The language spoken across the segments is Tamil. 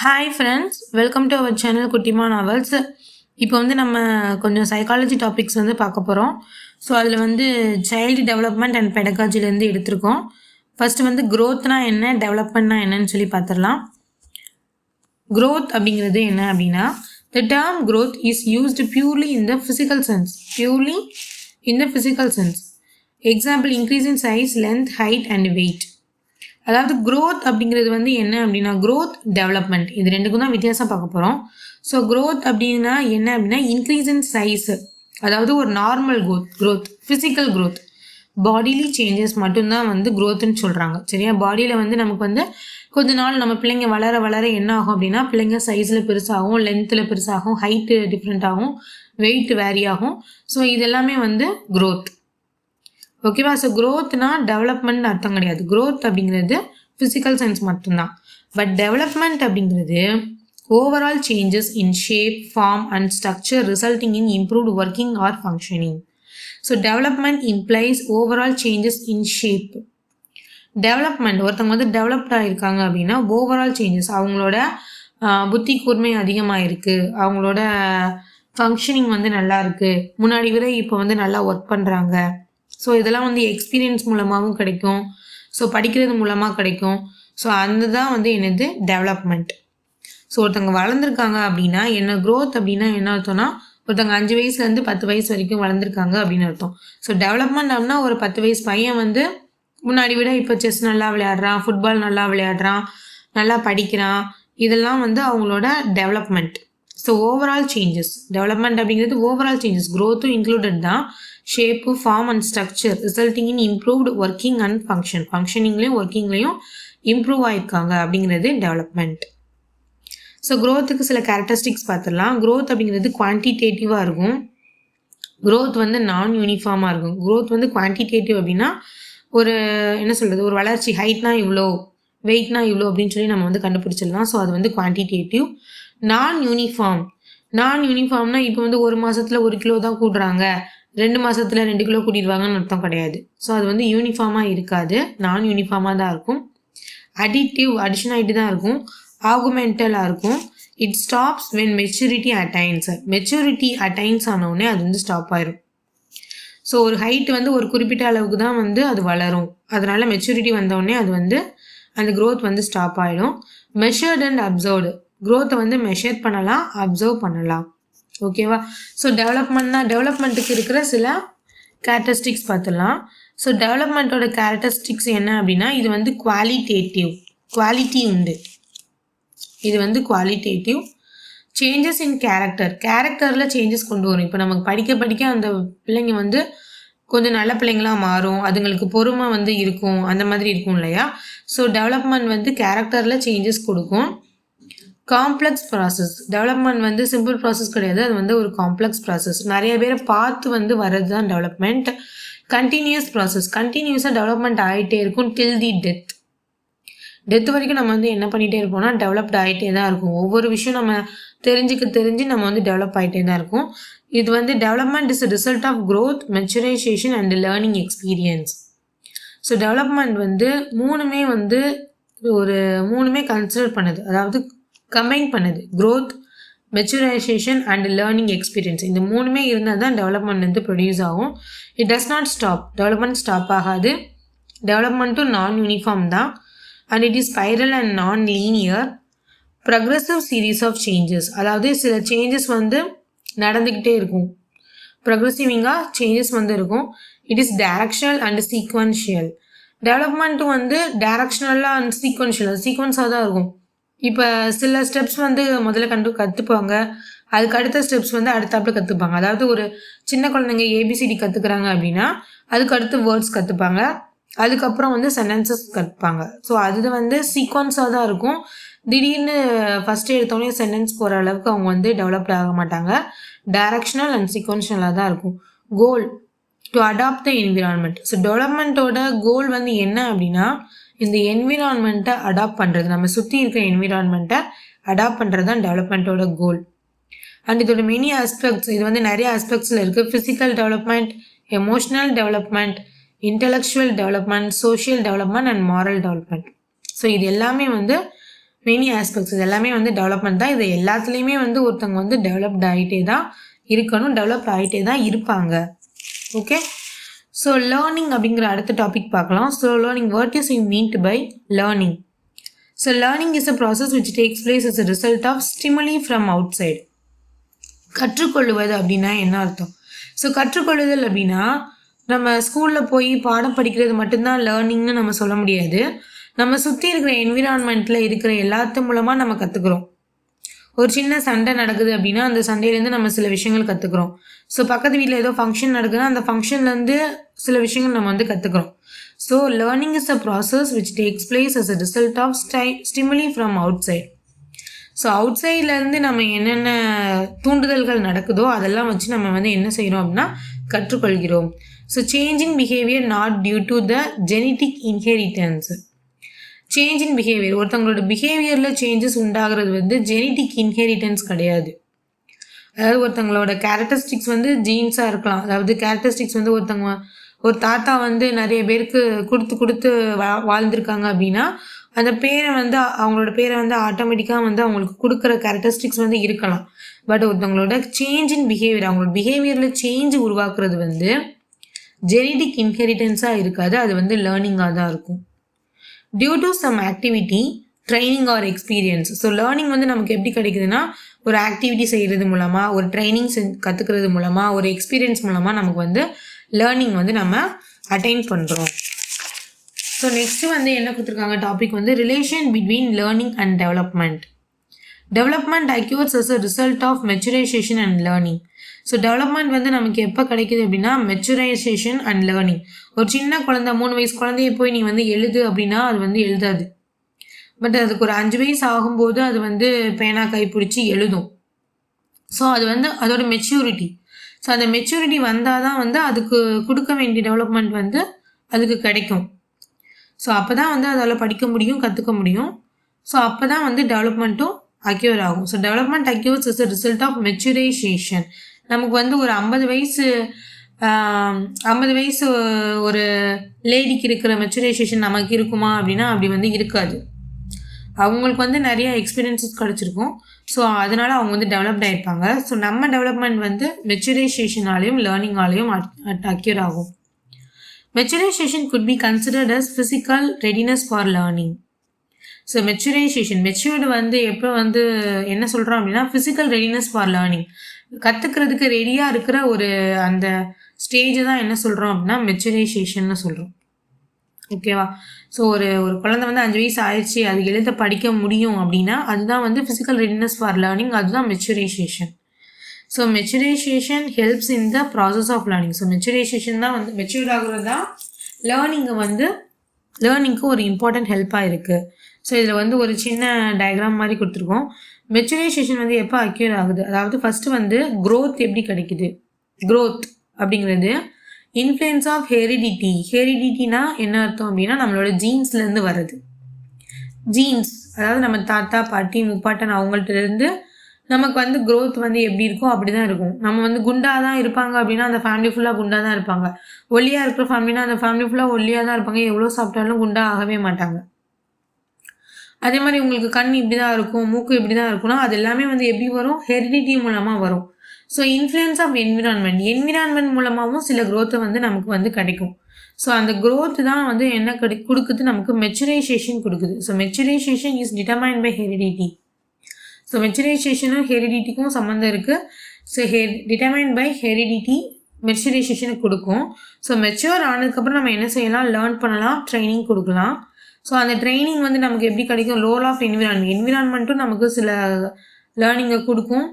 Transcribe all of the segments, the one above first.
Hi friends, welcome to our channel Kuttima novels. இப்போ நம்ம கொஞ்சம் சைக்காலஜி டாபிக்ஸ் பார்க்க போகிறோம். ஸோ அதில் சைல்டு டெவலப்மெண்ட் அண்ட் பெடகாஜிலேருந்து எடுத்திருக்கோம். ஃபஸ்ட்டு க்ரோத்னா என்ன, டெவலப்மெண்ட்னா என்னன்னு சொல்லி பார்த்துடலாம். க்ரோத் அப்படிங்கிறது என்ன அப்படின்னா, the term growth is used purely in the physical sense. Example, increase in size, length, height and weight. அதாவது க்ரோத் அப்படிங்கிறது என்ன அப்படின்னா, க்ரோத், டெவலப்மெண்ட் இது ரெண்டுக்கும் தான் வித்தியாசம் பார்க்க போகிறோம். ஸோ க்ரோத் அப்படின்னா என்ன அப்படின்னா, இன்க்ரீஸ் இன் சைஸ், அதாவது ஒரு normal growth, physical growth, bodily changes மட்டும்தான் க்ரோத்துன்னு சொல்கிறாங்க. சரியா? பாடியில் நமக்கு கொஞ்ச நாள் நம்ம பிள்ளைங்க வளர வளர என்ன ஆகும் அப்படின்னா, பிள்ளைங்க சைஸில் பெருசாகும், லென்த்தில் பெருசாகும், ஹைட்டு டிஃப்ரெண்ட் ஆகும், வெயிட் வேரி ஆகும். ஸோ இதெல்லாமே க்ரோத். ஓகேவா? ஸோ க்ரோத்னா டெவலப்மெண்ட் அர்த்தம் கிடையாது. க்ரோத் அப்படிங்கிறது ஃபிசிக்கல் சென்ஸ் மட்டும்தான். பட் டெவலப்மெண்ட் அப்படிங்கிறது overall changes in shape, form and structure resulting in improved working or functioning. So development implies overall changes in shape. Development, ஒருத்தவங்க டெவலப்ட் ஆகிருக்காங்க அப்படின்னா ஓவரால் சேஞ்சஸ், அவங்களோட புத்தி கூர்மை அதிகமாக இருக்குது, அவங்களோட ஃபங்க்ஷனிங் நல்லா இருக்குது, முன்னாடி விட இப்போ நல்லா ஒர்க் பண்ணுறாங்க. ஸோ இதெல்லாம் எக்ஸ்பீரியன்ஸ் மூலமாகவும் கிடைக்கும், ஸோ படிக்கிறது மூலமாக கிடைக்கும். ஸோ அந்த தான் என்னது டெவலப்மெண்ட். ஸோ ஒருத்தவங்க வளர்ந்துருக்காங்க அப்படின்னா என்ன, க்ரோத் அப்படின்னா என்ன அர்த்தம்னா, ஒருத்தவங்க 5 வயசுலேருந்து 10 வயசு வரைக்கும் வளர்ந்துருக்காங்க அப்படின்னு அர்த்தம். ஸோ டெவலப்மெண்ட் அப்படின்னா ஒரு 10 வயசு பையன் முன்னாடி விட இப்போ செஸ் நல்லா விளையாடுறான், ஃபுட்பால் நல்லா விளையாடுறான், நல்லா படிக்கிறான், இதெல்லாம் அவங்களோட development. So overall changes, development அப்படிங்கிறது ஓவரால் சேஞ்சஸ், க்ரோத்தும் இன்க்ளூடட் தான். Shape, form and structure resulting in improved working and ஃபங்க்ஷனிங்லேயும் ஒர்க்கிங்லேயும் இம்ப்ரூவ் ஆகிருக்காங்க அப்படிங்கிறது டெவலப்மெண்ட். ஸோ க்ரோத்துக்கு சில கேரக்டரிஸ்டிக்ஸ் பார்த்துடலாம். க்ரோத் அப்படிங்கிறது குவான்டிடேட்டிவாக இருக்கும், க்ரோத் நான் யூனிஃபார்மாக இருக்கும். க்ரோத் குவான்டிடேட்டிவ் அப்படின்னா ஒரு என்ன சொல்கிறது, ஒரு வளர்ச்சி, ஹைட்னா இவ்வளோ, வெயிட்னா இவ்வளோ அப்படின்னு சொல்லி நம்ம கண்டுபிடிச்சிடலாம். ஸோ அது குவான்டிடேட்டிவ். நான் யூனிஃபார்ம்னா இப்போ ஒரு மாதத்தில் 1 கிலோ தான் கூடுறாங்க, 2 மாதத்தில் 2 கிலோ கூட்டிடுவாங்கன்னு அர்த்தம் கிடையாது. ஸோ அது யூனிஃபார்மாக இருக்காது, நான் யூனிஃபார்மாக தான் இருக்கும். அடிஷன் ஆகிட்டு தான் இருக்கும். ஆகுமெண்டலாக இருக்கும். It stops when maturity attains ஆனவுடனே அது ஸ்டாப் ஆயிரும். ஸோ ஒரு ஹைட் ஒரு குறிப்பிட்ட அளவுக்கு தான் அது வளரும், அதனால மெச்சூரிட்டி வந்தவுடனே அது அந்த க்ரோத் ஸ்டாப் ஆகிடும். மெஷர்ட் அண்ட் அப்சர்வ்டு, க்ரோத்தை மெஷர் பண்ணலாம், அப்சர்வ் பண்ணலாம். ஓகேவா? ஸோ டெவலப்மெண்ட்டுக்கு இருக்கிற சில கேரக்டரிஸ்டிக்ஸ் பார்த்துடலாம். ஸோ டெவலப்மெண்ட்டோட கேரக்டரிஸ்டிக்ஸ் என்ன அப்படின்னா, இது குவாலிட்டி உண்டு. இது குவாலிட்டேட்டிவ். சேஞ்சஸ் இன் கேரக்டரில் சேஞ்சஸ் கொண்டு வரும். இப்போ நமக்கு படிக்க அந்த பிள்ளைங்க கொஞ்சம் நல்ல பிள்ளைங்களாக மாறும், அதுங்களுக்கு பொறுமை இருக்கும், அந்த மாதிரி இருக்கும் இல்லையா? ஸோ டெவலப்மெண்ட் கேரக்டரில் சேஞ்சஸ் கொடுக்கும். Complex process, development simple process கிடையாது, அது ஒரு காம்ப்ளெக்ஸ் ப்ராசஸ். நிறைய பேரை பார்த்து வர்றது தான் டெவலப்மெண்ட். கண்டினியூஸ் ப்ராசஸ், கண்டினியூஸாக டெவலப்மெண்ட் ஆகிட்டே இருக்கும் டில் தி டெத் வரைக்கும் நம்ம என்ன பண்ணிகிட்டே இருப்போம்னா டெவலப்ட் ஆகிட்டே தான் இருக்கும். ஒவ்வொரு விஷயம் நம்ம தெரிஞ்சு நம்ம டெவலப் ஆகிட்டே தான் இருக்கும். இது development is result of growth, maturisation and learning experience. So development மூணுமே கன்சிடர் பண்ணுது, அதாவது கம்பைன் பண்ணுது. Growth, maturisation and learning experience, இந்த மூணுமே இருந்தால் தான் டெவலப்மெண்ட் ப்ரொடியூஸ் ஆகும். It does not stop, development stop ஆகாது. டெவலப்மெண்ட்டும் நான் யூனிஃபார்ம் தான். And it is spiral and non linear. Progressive series of changes, அதாவது சில சேஞ்சஸ் நடந்துக்கிட்டே இருக்கும், ப்ரக்ரெசிவிங்காக சேஞ்சஸ் இருக்கும். It is directional and sequential. டெவலப்மெண்ட்டும் டைரக்ஷனலாக அண்ட் சீக்வன்ஸாக தான் இருக்கும். இப்போ சில ஸ்டெப்ஸ் முதல்ல கற்றுப்பாங்க, அதுக்கு அடுத்த ஸ்டெப்ஸ் அடுத்தாப்புல கற்றுப்பாங்க. அதாவது ஒரு சின்ன குழந்தைங்க ஏபிசிடி கற்றுக்குறாங்க அப்படின்னா அதுக்கு அடுத்து வேர்ட்ஸ் கற்றுப்பாங்க, அதுக்கப்புறம் சென்டென்சஸ் கற்றுப்பாங்க. ஸோ அது சீக்வன்ஸாக தான் இருக்கும். திடீர்னு ஃபஸ்ட்டு எடுத்தோடனே சென்டென்ஸ் போகிற அளவுக்கு அவங்க டெவலப்ட் ஆக மாட்டாங்க. டைரக்ஷனல் அண்ட் சீக்வன்ஷனலாக தான் இருக்கும். Goal, to adapt the environment. So டெவலப்மெண்ட்டோட கோல் என்ன அப்படின்னா, இந்த என்விரான்மெண்ட்டை அடாப்ட் பண்ணுறது, நம்ம சுற்றி இருக்க என்விரான்மெண்ட்டை அடாப்ட் பண்ணுறது தான் டெவலப்மெண்ட்டோட கோல். அண்ட் இதோட மெனி ஆஸ்பெக்ட்ஸ், இது நிறைய ஆஸ்பெக்ட்ஸில் இருக்குது. Physical development, emotional development, intellectual development, social development and moral development. So இது எல்லாமே மெனி ஆஸ்பெக்ட்ஸ் இது எல்லாமே வந்து டெவலப்மெண்ட் தான். இது எல்லாத்துலேயுமே வந்து ஒருத்தவங்க வந்து டெவலப்ட் ஆகிட்டே தான் இருக்கணும், டெவலப் ஆகிட்டே தான் இருப்பாங்க. ஓகே, ஸோ லேர்னிங் அப்படிங்கிற அடுத்த டாபிக் பார்க்கலாம். So learning, what is you meant by learning? So learning is a process which takes place as a result of stimuli from outside. கற்றுக்கொள்ளுவது அப்படின்னா என்ன அர்த்தம்? ஸோ கற்றுக்கொள்ளுதல் அப்படின்னா நம்ம ஸ்கூலில் போய் பாடம் படிக்கிறது மட்டும்தான் லேர்னிங்னு நம்ம சொல்ல முடியாது. நம்ம சுற்றி இருக்கிற என்விரான்மெண்ட்டில் இருக்கிற எல்லாத்து மூலமாக நம்ம கற்றுக்குறோம். ஒரு சின்ன சண்டை நடக்குது அப்படின்னா அந்த சண்டையிலேருந்து நம்ம சில விஷயங்கள் கற்றுக்குறோம். ஸோ பக்கத்து வீட்டில் ஏதோ ஃபங்க்ஷன் நடக்குதுன்னா அந்த ஃபங்க்ஷன்லேருந்து சில விஷயங்கள் நம்ம வந்து கற்றுக்குறோம். So learning is a process which takes place as a result of stimuli from outside. So out சைட்லேருந்து நம்ம என்னென்ன தூண்டுதல்கள் நடக்குதோ அதெல்லாம் வச்சு நம்ம வந்து என்ன செய்கிறோம் அப்படின்னா கற்றுக்கொள்கிறோம். So change in behaviour not due to the genetic inheritance. Change in behaviour, ஒருத்தவங்களோட பிஹேவியரில் சேஞ்சஸ் உண்டாகிறது வந்து ஜெனட்டிக் இன்ஹெரிட்டன்ஸ் கிடையாது. அதாவது ஒருத்தவங்களோட கேரக்டரிஸ்டிக்ஸ் வந்து ஜீன்ஸாக இருக்கலாம். அதாவது கேரக்டரிஸ்டிக்ஸ் வந்து ஒரு தாத்தா வந்து நிறைய பேருக்கு கொடுத்து வாழ்ந்திருக்காங்க அப்படின்னா அந்த பேரை வந்து அவங்களோட பேரை வந்து ஆட்டோமேட்டிக்காக வந்து அவங்களுக்கு கொடுக்குற கேரக்டரிஸ்டிக்ஸ் வந்து இருக்கலாம். பட் ஒருத்தவங்களோட சேஞ்ச் இன் பிஹேவியர், அவங்களோட பிஹேவியரில் சேஞ்ச் உருவாக்குறது வந்து ஜெனட்டிக் இன்ஹெரிட்டன்ஸாக இருக்காது, அது வந்து லேர்னிங்காக தான் இருக்கும். Due to some activity, training or experience. So learning வந்து நமக்கு எப்படி கிடைக்குதுன்னா ஒரு ஆக்டிவிட்டி செய்கிறது மூலமாக, ஒரு ட்ரைனிங் கற்றுக்கிறது மூலமாக, ஒரு எக்ஸ்பீரியன்ஸ் மூலமாக நமக்கு வந்து லேர்னிங் வந்து நம்ம அட்டைன் பண்ணுறோம். ஸோ நெக்ஸ்ட்டு வந்து என்ன கொடுத்துருக்காங்க டாபிக் வந்து relation between learning and development. Development acquires as a result of maturization and learning. So development வந்து நமக்கு எப்போ கிடைக்குது அப்படின்னா மெச்சுரைசேஷன் அண்ட் லேர்னிங். ஒரு சின்ன குழந்தை 3 வயசு குழந்தைய போய் நீ வந்து எழுது அப்படின்னா அது வந்து எழுதாது. பட் அதுக்கு ஒரு 5 வயசு ஆகும்போது அது வந்து பேனா கைப்பிடிச்சி எழுதும். ஸோ அது வந்து அதோட மெச்சூரிட்டி. ஸோ அந்த மெச்சூரிட்டி வந்தால் தான் வந்து அதுக்கு கொடுக்க வேண்டிய டெவலப்மெண்ட் வந்து அதுக்கு கிடைக்கும். ஸோ அப்போ தான் வந்து அதால் படிக்க முடியும், கற்றுக்க முடியும். ஸோ அப்போ தான் வந்து டெவலப்மெண்ட்டும் அக்யூர் ஆகும். So development acquires is a result of maturization. நமக்கு வந்து ஒரு 50 வயசு ஒரு லேடிக்கு இருக்கிற மெச்சுரைசேஷன் நமக்கு இருக்குமா அப்படின்னா அப்படி வந்து இருக்காது. அவங்களுக்கு வந்து நிறைய எக்ஸ்பீரியன்ஸஸ் கிடச்சிருக்கும். ஸோ அதனால் அவங்க வந்து டெவலப்ட் ஆகிருப்பாங்க. ஸோ நம்ம டெவலப்மெண்ட் வந்து மெச்சுரைசேஷனாலேயும் லேர்னிங்காலேயும் அக்யூர் ஆகும். மெச்சுரைசேஷன் could be considered as physical readiness for learning. So matured வந்து எப்போ வந்து என்ன சொல்கிறோம் அப்படின்னா ஃபிசிக்கல் ரெடினஸ் ஃபார் லேர்னிங், கற்றுக்கிறதுக்கு ரெடியாக இருக்கிற ஒரு அந்த ஸ்டேஜ் தான் என்ன சொல்கிறோம் அப்படின்னா மெச்சுரைசேஷன்னு சொல்கிறோம். ஓகேவா? ஸோ ஒரு குழந்தை வந்து 5 வயசு ஆயிடுச்சு, அது எழுத படிக்க முடியும் அப்படின்னா அதுதான் வந்து ஃபிசிக்கல் ரெடினஸ் ஃபார் லேர்னிங், அதுதான் maturisation. So maturisation helps in the process of learning. So maturisation தான் வந்து மெச்சூர்ட் ஆகுறது தான் லேர்னிங்க்கு ஒரு இம்பார்ட்டன்ட் ஹெல்ப்பாக இருக்குது. ஸோ இதில் வந்து ஒரு சின்ன டயக்ராம் மாதிரி கொடுத்துருக்கோம். மெச்சுரைசேஷன் வந்து எப்போ அக்யூர் ஆகுது, அதாவது ஃபஸ்ட்டு வந்து க்ரோத் எப்படி கிடைக்குது. க்ரோத் அப்படிங்கிறது இன்ஃப்ளூயன்ஸ் ஆஃப் ஹெரிடிட்டினா என்ன அர்த்தம் அப்படின்னா நம்மளோட ஜீன்ஸ்லேருந்து வர்றது. ஜீன்ஸ் அதாவது நம்ம தாத்தா பாட்டி முப்பாட்டன் அவங்கள்ட்டேருந்து நமக்கு வந்து க்ரோத் வந்து எப்படி இருக்கும் அப்படி தான் இருக்கும். நம்ம வந்து குண்டாக தான் இருப்பாங்க அப்படின்னா அந்த ஃபேமிலி ஃபுல்லாக குண்டாக தான் இருப்பாங்க. ஒல்லியாக இருக்கிற ஃபேமிலினா அந்த ஃபேமிலி ஃபுல்லாக ஒல்லியாக தான் இருப்பாங்க, எவ்வளோ சாப்பிட்டாலும் குண்டாக ஆகவே மாட்டாங்க. அதே மாதிரி உங்களுக்கு கண் இப்படி தான் இருக்கும், மூக்கு இப்படி தான் இருக்கும்னா அது எல்லாமே வந்து எப்படி வரும், ஹெரிடிட்டி மூலமாக வரும். ஸோ இன்ஃப்ளூயன்ஸ் ஆஃப் என்விரான்மெண்ட் மூலமாகவும் சில க்ரோத்தை வந்து நமக்கு வந்து கிடைக்கும். ஸோ அந்த க்ரோத் தான் வந்து என்ன கொடுக்குது, நமக்கு மெச்சுரைசேஷன் கொடுக்குது. So maturisation is determined by heredity. So மெச்சுரைசேஷனும் ஹெரிடிட்டிக்கும் சம்மந்தம் இருக்குது. ஸோ டிட்டர்மைன்ட் பை ஹெரிடிட்டி மெச்சுரைசேஷனுக்கு கொடுக்கும். ஸோ மெச்சூர் ஆனதுக்கப்புறம் நம்ம என்ன செய்யலாம், லேர்ன் பண்ணலாம், ட்ரைனிங் கொடுக்கலாம். ஸோ அந்த ட்ரைனிங் வந்து நமக்கு எப்படி கிடைக்கும், ரோல் ஆஃப் என்விரான்மெண்ட்டும் நமக்கு சில லேர்னிங்கை கொடுக்கும்.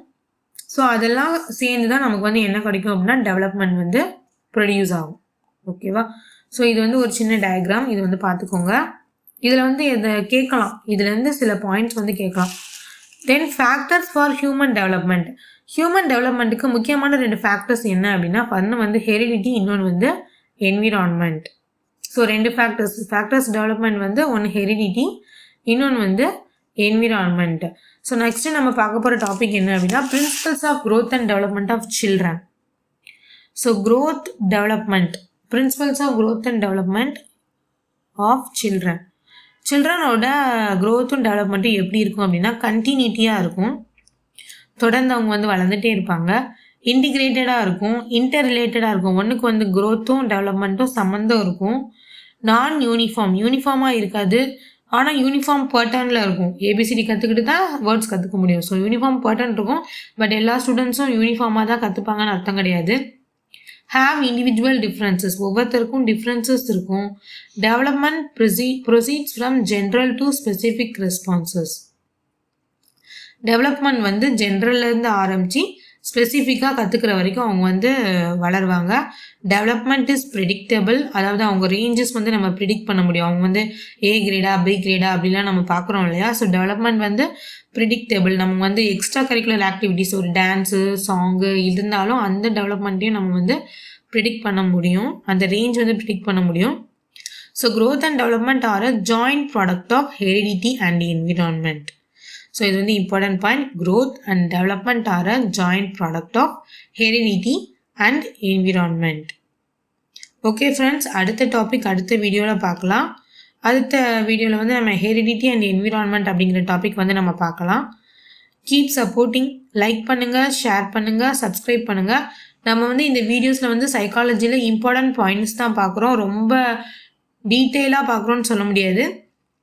ஸோ அதெல்லாம் சேர்ந்து தான் நமக்கு வந்து என்ன கிடைக்கும் அப்படின்னா டெவலப்மெண்ட் வந்து ப்ரொடியூஸ் ஆகும். ஓகேவா? ஸோ இது வந்து ஒரு சின்ன டயக்ராம், இது வந்து பார்த்துக்கோங்க. இதில் வந்து இதை கேட்கலாம், இதுலேருந்து சில பாயிண்ட்ஸ் வந்து கேட்கலாம். தென் ஃபேக்டர்ஸ் ஃபார் ஹியூமன் டெவலப்மெண்ட்டுக்கு முக்கியமான 2 ஃபேக்டர்ஸ் என்ன அப்படின்னா ஒன்று வந்து ஹெரிடிட்டி, இன்னொன்று வந்து என்விரான்மெண்ட். ஸோ 2 ஃபேக்டர்ஸ் டெவலப்மெண்ட் வந்து ஒன்று ஹெரிடிட்டி, இன்னொன்று வந்து என்விரான்மெண்ட். ஸோ நெக்ஸ்ட்டு நம்ம பார்க்க போகிற டாபிக் என்ன அப்படின்னா principles of growth and development of children. So principles of growth and development of children. சில்ட்ரனோட க்ரோத்தும் டெவலப்மெண்ட்டும் எப்படி இருக்கும் அப்படின்னா கண்டினியூட்டியாக இருக்கும். தொடர்ந்து அவங்க வந்து வளர்ந்துட்டே இருப்பாங்க. இன்டிகிரேட்டடாக இருக்கும், இன்டர் ரிலேட்டடாக இருக்கும். ஒன்றுக்கு வந்து க்ரோத்தும் டெவலப்மெண்ட்டும் சம்மந்தம் இருக்கும். நான் யூனிஃபார்மாக இருக்காது. ஆனால் யூனிஃபார்ம் பேட்டர்னில் இருக்கும். ஏபிசிடி கற்றுக்கிட்டு தான் வேர்ட்ஸ் கற்றுக்க முடியும். ஸோ யூனிஃபார்ம் பேட்டர்ன் இருக்கும். பட் எல்லா ஸ்டூடெண்ட்ஸும் யூனிஃபார்மாக தான் கற்றுப்பாங்கன்னு அர்த்தம் கிடையாது. ஹாவ் இண்டிவிஜுவல் டிஃப்ரென்சஸ், ஒவ்வொருத்தருக்கும் டிஃப்ரென்சஸ் இருக்கும். Development proceeds from general to specific responses. Development வந்து ஜென்ரல்லேருந்து ஆரம்பித்து ஸ்பெசிஃபிக்காக கற்றுக்கிற வரைக்கும் அவங்க வந்து வளருவாங்க. டெவலப்மெண்ட் இஸ் ப்ரிடிக்டபிள், அதாவது அவங்க ரேஞ்சஸ் வந்து நம்ம ப்ரிடிக்ட் பண்ண முடியும். அவங்க வந்து ஏ கிரேடா பி கிரேடா அப்படிலாம் நம்ம பார்க்குறோம் இல்லையா. ஸோ டெவலப்மெண்ட் வந்து ப்ரிடிக்டபிள். நம்ம வந்து எக்ஸ்ட்ரா கரிக்குலர் ஆக்டிவிட்டிஸ் ஒரு டான்ஸு சாங்கு இருந்தாலும் அந்த டெவலப்மெண்ட்டையும் நம்ம வந்து ப்ரிடிக்ட் பண்ண முடியும், அந்த ரேஞ்ச் வந்து ப்ரிடிக்ட் பண்ண முடியும். So growth and development are a joint product of heredity and environment. So இது வந்து important point. growth and development are a joint product of heredity and environment. Okay friends, அடுத்த டாபிக் அடுத்த வீடியோவில் பார்க்கலாம். அடுத்த வீடியோவில் வந்து நம்ம ஹெரிடிட்டி அண்ட் என்விரான்மெண்ட் அப்படிங்கிற டாபிக் வந்து நம்ம பார்க்கலாம். Keep supporting. லைக் பண்ணுங்கள், ஷேர் பண்ணுங்கள், சப்ஸ்கிரைப் பண்ணுங்கள். நம்ம வந்து இந்த வீடியோஸில் வந்து சைக்காலஜியில் இம்பார்ட்டன்ட் பாயிண்ட்ஸ் தான் பார்க்குறோம். ரொம்ப டீட்டெயிலாக பார்க்குறோன்னு சொல்ல முடியாது.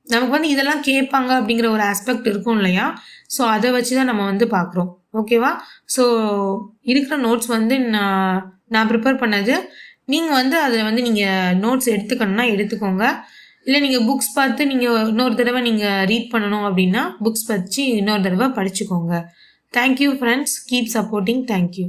நமக்கு வந்து இதெல்லாம் கேட்பாங்க அப்படிங்கிற ஒரு ஆஸ்பெக்ட் இருக்கும் இல்லையா. ஸோ அதை வச்சு தான் நம்ம வந்து பார்க்குறோம். ஓகேவா. ஸோ இருக்கிற நோட்ஸ் வந்து நான் ப்ரிப்பேர் பண்ணது. நீங்கள் வந்து அதில் வந்து நீங்கள் நோட்ஸ் எடுத்துக்கணும்னா எடுத்துக்கோங்க. இல்லை நீங்கள் புக்ஸ் பார்த்து நீங்கள் இன்னொரு தடவை நீங்கள் ரீட் பண்ணணும் அப்படின்னா புக்ஸ் வச்சு இன்னொரு தடவை படிச்சுக்கோங்க. Thank you friends. Keep supporting. Thank you.